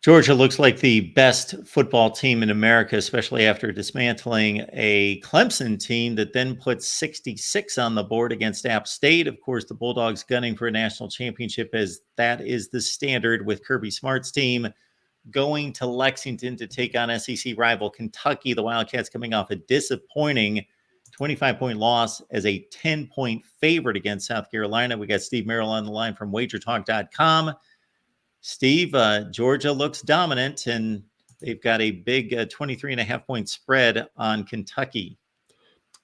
Georgia looks like the best football team in America, especially after dismantling a Clemson team that then put 66 on the board against App State. Of course, the Bulldogs gunning for a national championship, as that is the standard, with Kirby Smart's team going to Lexington to take on SEC rival Kentucky. The Wildcats coming off a disappointing 25-point loss as a 10-point favorite against South Carolina. We got Steve Merrill on the line from wagertalk.com. Steve, Georgia looks dominant, and they've got a big 23.5-point spread on Kentucky.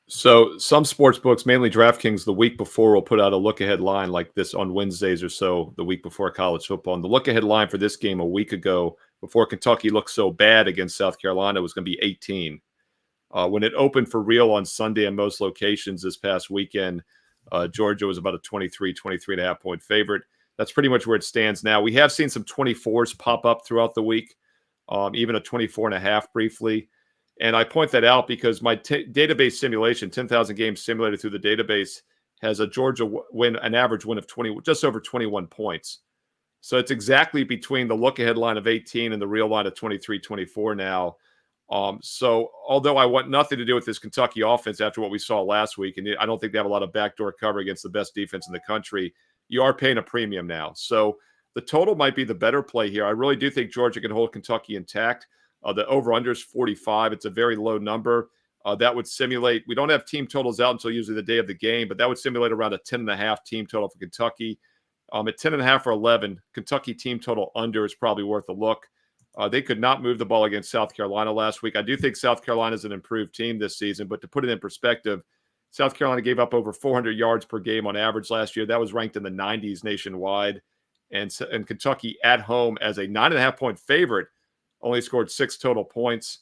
So some sports books, mainly DraftKings, the week before will put out a look-ahead line like this on Wednesdays or so, the week before college football. And the look-ahead line for this game a week ago, before Kentucky looked so bad against South Carolina, was going to be 18. When it opened for real on Sunday in most locations this past weekend, Georgia was about a 23.5-point favorite. That's pretty much where it stands now. We have seen some 24s pop up throughout the week, even a 24.5 briefly. And I point that out because my database simulation, 10,000 games simulated through the database, has a Georgia win, an average win of just over 21 points. So it's exactly between the look-ahead line of 18 and the real line of 23-24 now. So although I want nothing to do with this Kentucky offense after what we saw last week, and I don't think they have a lot of backdoor cover against the best defense in the country, you are paying a premium now. So the total might be the better play here. I really do think Georgia can hold Kentucky intact. The over-under is 45. It's a very low number. That would simulate, we don't have team totals out until usually the day of the game, but that would simulate around a 10.5 team total for Kentucky. At 10.5 or 11, Kentucky team total under is probably worth a look. They could not move the ball against South Carolina last week. I do think South Carolina is an improved team this season, but to put it in perspective, South Carolina gave up over 400 yards per game on average last year. That was ranked in the 90s nationwide. And Kentucky at home as a 9.5-point favorite only scored 6 total points.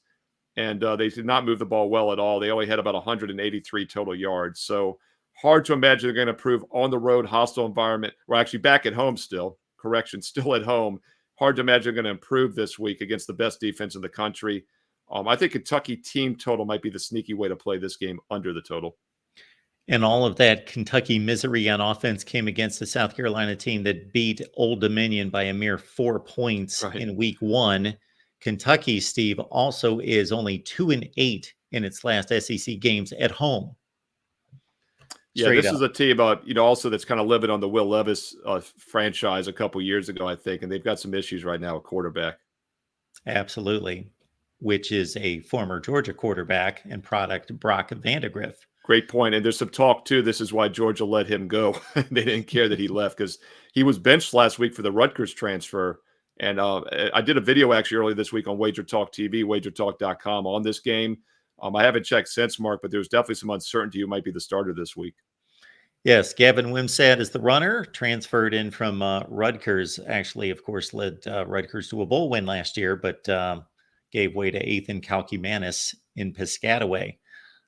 And they did not move the ball well at all. They only had about 183 total yards. So hard to imagine they're going to improve on the road, hostile environment. We're actually back at home still. Correction, still at home. Hard to imagine they're going to improve this week against the best defense in the country. I think Kentucky team total might be the sneaky way to play this game under the total. And all of that Kentucky misery on offense came against the South Carolina team that beat Old Dominion by a mere 4 points in week 1. Kentucky, Steve, also is only 2-8 in its last SEC games at home. Straight this up. Is a team, also that's kind of living on the Will Levis franchise a couple years ago, I think, and they've got some issues right now at quarterback. Absolutely, which is a former Georgia quarterback and product, Brock Vandagriff. Great point. And there's some talk, too. This is why Georgia let him go. They didn't care that he left because he was benched last week for the Rutgers transfer. And I did a video actually earlier this week on Wager Talk TV, wagertalk.com on this game. I haven't checked since, Mark, but there's definitely some uncertainty who might be the starter this week. Yes, Gavin Wimsatt is the runner, transferred in from Rutgers. Actually, of course, led Rutgers to a bowl win last year, but gave way to Ethan Kalkimanis in Piscataway.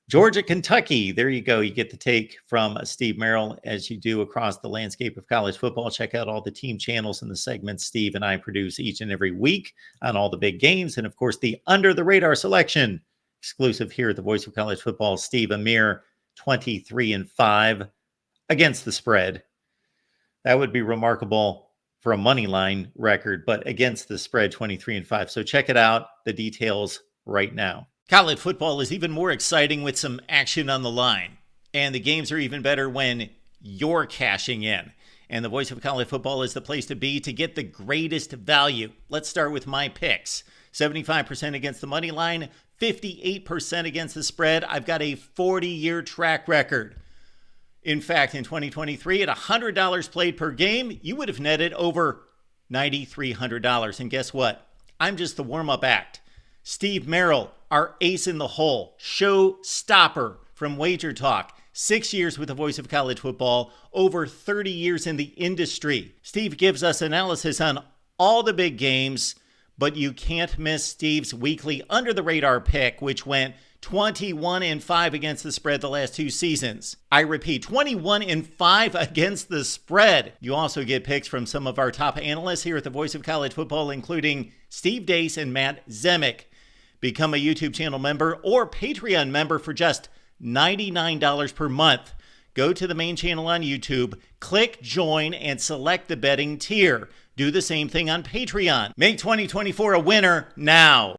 Georgia, Kentucky. There you go. You get the take from Steve Merrill as you do across the landscape of college football. Check out all the team channels and the segments Steve and I produce each and every week on all the big games. And of course, the under the radar selection exclusive here at the Voice of College Football. Steve, a mere 23-5 against the spread. That would be remarkable for a money line record, but against the spread, 23-5. So check it out. The details right now. College football is even more exciting with some action on the line. And the games are even better when you're cashing in. And the Voice of College Football is the place to be to get the greatest value. Let's start with my picks. 75% against the money line, 58% against the spread. I've got a 40-year track record. In fact, in 2023, at $100 played per game, you would have netted over $9,300. And guess what? I'm just the warm-up act. Steve Merrill, our ace in the hole, show stopper from Wager Talk. 6 years with the Voice of College Football, over 30 years in the industry. Steve gives us analysis on all the big games, but you can't miss Steve's weekly Under the Radar pick, which went 21-5 against the spread the last 2 seasons. I repeat, 21-5 against the spread. You also get picks from some of our top analysts here at the Voice of College Football, including Steve Dace and Matt Zemek. Become a YouTube channel member or Patreon member for just $99 per month. Go to the main channel on YouTube, click join, and select the betting tier. Do the same thing on Patreon. Make 2024 a winner now.